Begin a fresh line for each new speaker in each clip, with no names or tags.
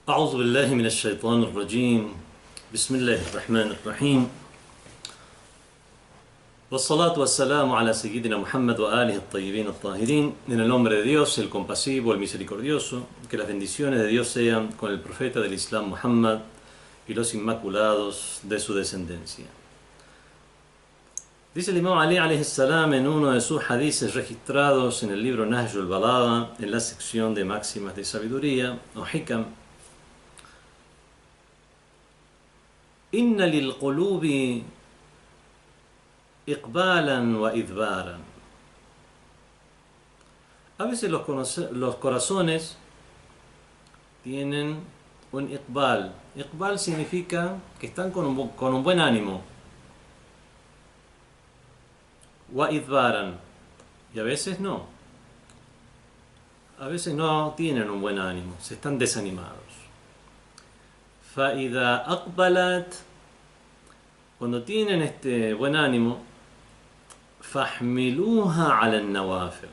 أعوذ بالله من الشيطان الرجيم بسم الله الرحمن الرحيم والصلاة والسلام على سيدنا Muhammad wa alihi الطيبين الطاهرين. En el nombre de Dios, el compasivo, el misericordioso, que las bendiciones de Dios sean con el profeta del Islam Muhammad y los inmaculados de su descendencia. Dice el Imam Ali alayhi salam en uno de sus hadices registrados en el libro Nahjul Balagha, en la sección de máximas de sabiduría o hikam: Inna lil qulubi iqbalan wa idbaran. A veces los corazones tienen un iqbal. Iqbal significa que están con un buen ánimo. Wa idbaran. Y a veces no. A veces no tienen un buen ánimo, se están desanimados. فَإِذَا أَقْبَلَتْ, cuando tienen este buen ánimo, فَحْمِلُوهَا عَلَى النَّوَافِلِ,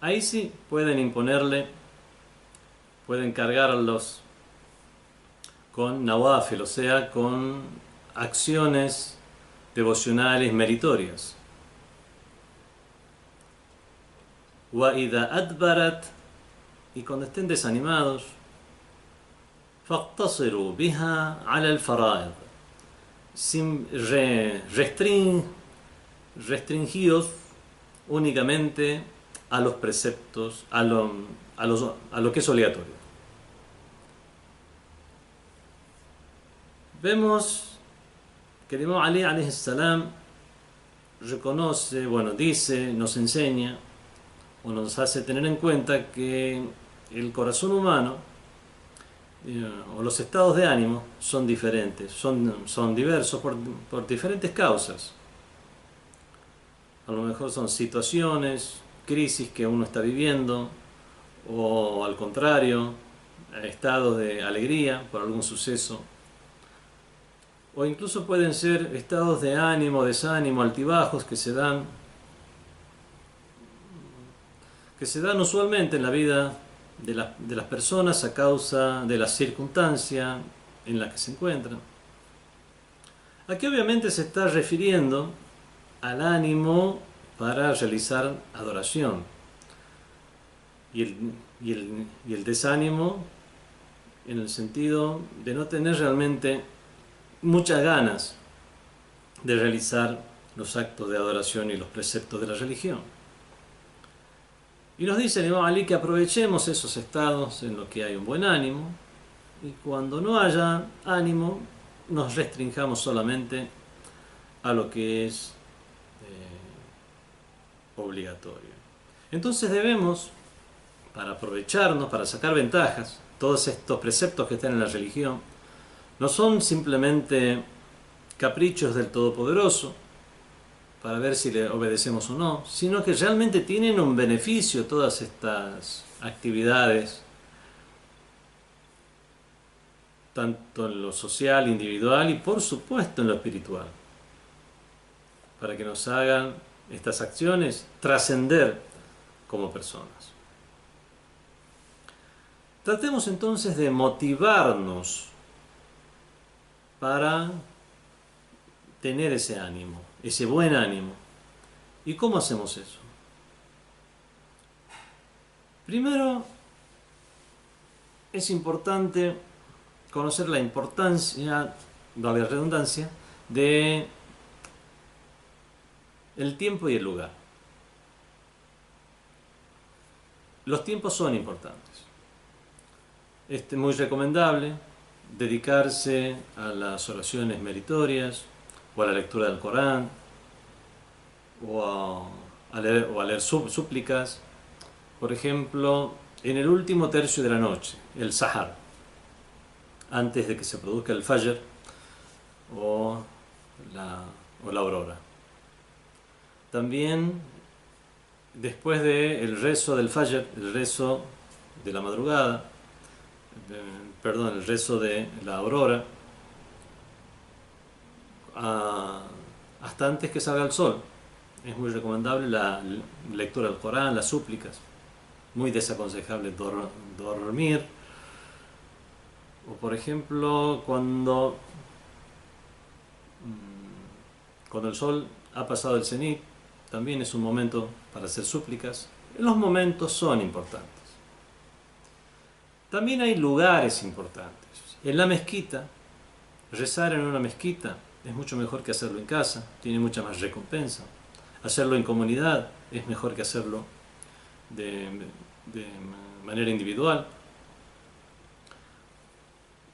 ahí sí pueden imponerle, pueden cargarlos con nawafil, o sea, con acciones devocionales meritorias. وَإِذَا أَدْبَرَتْ, y cuando estén desanimados, فاقتصروا بها على الفرائض, restringidos únicamente a los preceptos, a lo que es obligatorio. Vemos que el Imam Ali alayhi salam reconoce, dice, nos enseña o nos hace tener en cuenta que el corazón humano o los estados de ánimo son diferentes, son diversos por diferentes causas. A lo mejor son situaciones, crisis que uno está viviendo, o al contrario, estados de alegría por algún suceso, o incluso pueden ser estados de ánimo, desánimo, altibajos que se dan usualmente en la vida de las personas a causa de la circunstancia en la que se encuentran. Aquí obviamente se está refiriendo al ánimo para realizar adoración y el desánimo en el sentido de no tener realmente muchas ganas de realizar los actos de adoración y los preceptos de la religión. Y nos dice el Imam Ali que aprovechemos esos estados en los que hay un buen ánimo, y cuando no haya ánimo nos restringamos solamente a lo que es obligatorio. Entonces debemos, para aprovecharnos, para sacar ventajas, todos estos preceptos que están en la religión no son simplemente caprichos del Todopoderoso para ver si le obedecemos o no, sino que realmente tienen un beneficio todas estas actividades, tanto en lo social, individual y por supuesto en lo espiritual, para que nos hagan estas acciones trascender como personas. Tratemos entonces de motivarnos para tener ese ánimo, ese buen ánimo. ¿Y cómo hacemos eso? Primero, es importante conocer la importancia, valga la redundancia, de el tiempo y el lugar. Los tiempos son importantes. Es muy recomendable dedicarse a las oraciones meritorias, o a la lectura del Corán, o a leer súplicas, por ejemplo, en el último tercio de la noche, el Sahar, antes de que se produzca el Fajr o la aurora. También después del rezo del Fajr, el rezo de la madrugada, el rezo de la aurora, hasta antes que salga el sol. Es muy recomendable la lectura del Corán, las súplicas. Muy desaconsejable dormir O por ejemplo, cuando el sol ha pasado el cenit, también es un momento para hacer súplicas. Los momentos son importantes. También hay lugares importantes. En la mezquita, rezar en una mezquita es mucho mejor que hacerlo en casa, tiene mucha más recompensa. Hacerlo en comunidad es mejor que hacerlo de, de manera individual.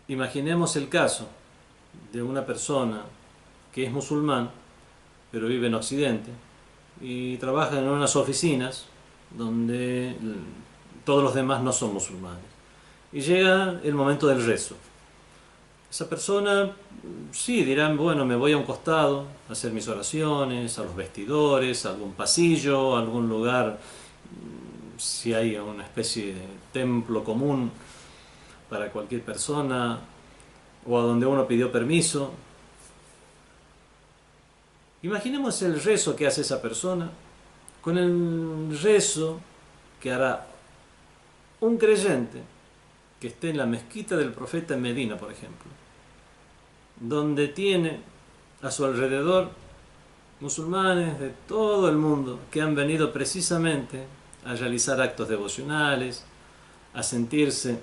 Imaginemos el caso de una persona que es musulmán, pero vive en Occidente y trabaja en unas oficinas donde todos los demás no son musulmanes. Y llega el momento del rezo. Esa persona, sí, dirán, bueno, me voy a un costado a hacer mis oraciones, a los vestidores, a algún pasillo, a algún lugar, si hay una especie de templo común para cualquier persona, o a donde uno pidió permiso. Imaginemos el rezo que hace esa persona con el rezo que hará un creyente que esté en la mezquita del profeta en Medina, por ejemplo, donde tiene a su alrededor musulmanes de todo el mundo que han venido precisamente a realizar actos devocionales, a sentirse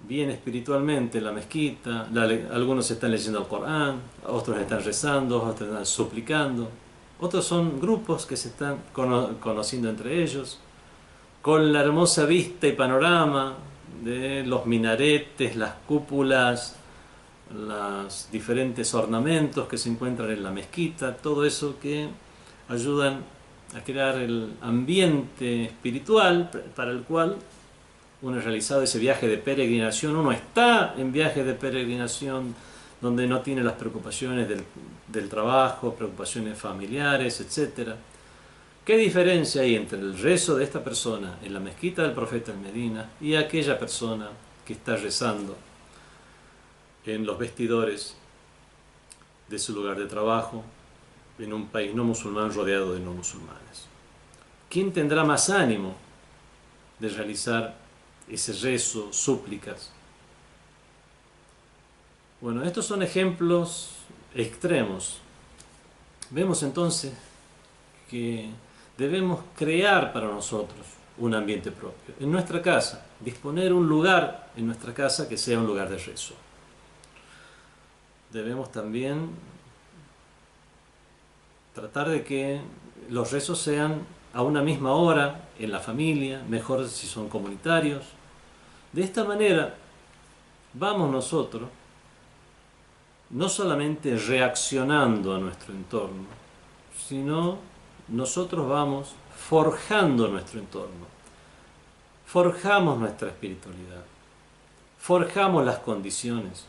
bien espiritualmente en la mezquita. Algunos están leyendo el Corán, otros están rezando, otros están suplicando, otros son grupos que se están conociendo entre ellos, con la hermosa vista y panorama de los minaretes, las cúpulas, los diferentes ornamentos que se encuentran en la mezquita, todo eso que ayudan a crear el ambiente espiritual para el cual uno ha realizado ese viaje de peregrinación. Uno está en viaje de peregrinación donde no tiene las preocupaciones del trabajo, preocupaciones familiares, etc. ¿Qué diferencia hay entre el rezo de esta persona en la mezquita del profeta en Medina y aquella persona que está rezando en los vestidores de su lugar de trabajo en un país no musulmán rodeado de no musulmanes? ¿Quién tendrá más ánimo de realizar ese rezo, súplicas? Bueno, estos son ejemplos extremos. Vemos entonces que debemos crear para nosotros un ambiente propio. En nuestra casa, disponer un lugar en nuestra casa que sea un lugar de rezo. Debemos también tratar de que los rezos sean a una misma hora en la familia, mejor si son comunitarios. De esta manera vamos nosotros no solamente reaccionando a nuestro entorno, sino nosotros vamos forjando nuestro entorno, forjamos nuestra espiritualidad, forjamos las condiciones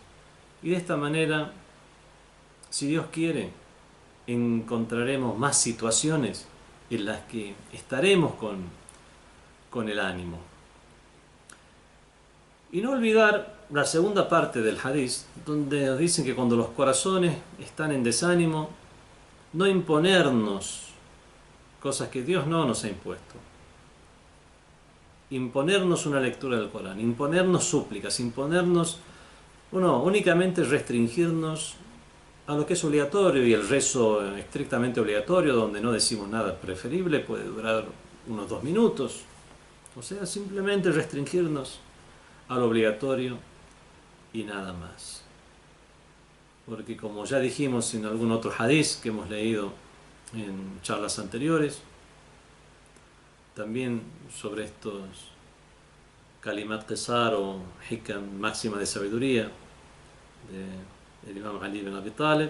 y de esta manera, si Dios quiere, encontraremos más situaciones en las que estaremos con el ánimo. Y no olvidar la segunda parte del hadiz, donde nos dicen que cuando los corazones están en desánimo, no imponernos cosas que Dios no nos ha impuesto. Imponernos una lectura del Corán, imponernos súplicas, únicamente restringirnos a lo que es obligatorio, y el rezo estrictamente obligatorio, donde no decimos nada preferible, puede durar unos 2 minutos. O sea, simplemente restringirnos a lo obligatorio y nada más. Porque como ya dijimos en algún otro hadiz que hemos leído en charlas anteriores, también sobre estos kalimat qisar o hikam, máxima de sabiduría del Imam Ali ibn Abi Talib,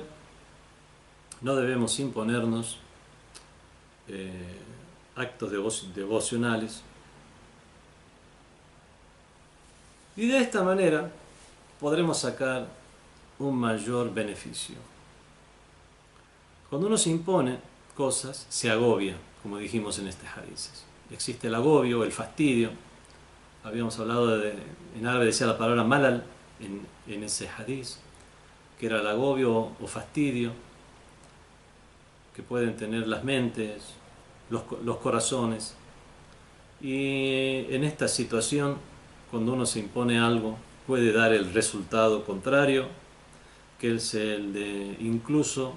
no debemos imponernos actos devocionales, y de esta manera podremos sacar un mayor beneficio. Cuando uno se impone cosas, se agobia, como dijimos en este hadiz. Existe el agobio, el fastidio. Habíamos hablado en árabe decía la palabra malal en ese hadiz, que era el agobio o fastidio que pueden tener las mentes, los corazones. Y en esta situación, cuando uno se impone algo, puede dar el resultado contrario, que es el de incluso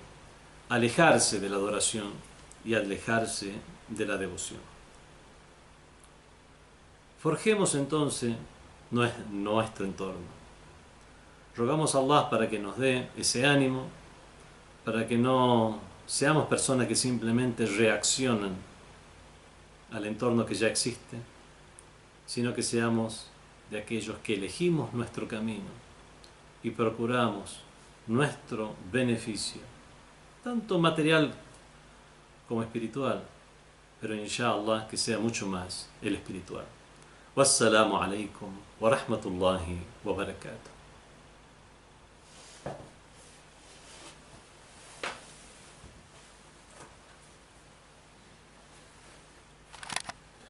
alejarse de la adoración y alejarse de la devoción. Forjemos entonces nuestro entorno. Rogamos a Allah para que nos dé ese ánimo, para que no seamos personas que simplemente reaccionan al entorno que ya existe, sino que seamos de aquellos que elegimos nuestro camino y procuramos nuestro beneficio, tanto material como espiritual, pero inshallah que sea mucho más el espiritual. Wassalamu alaikum wa rahmatullahi wa barakatuh.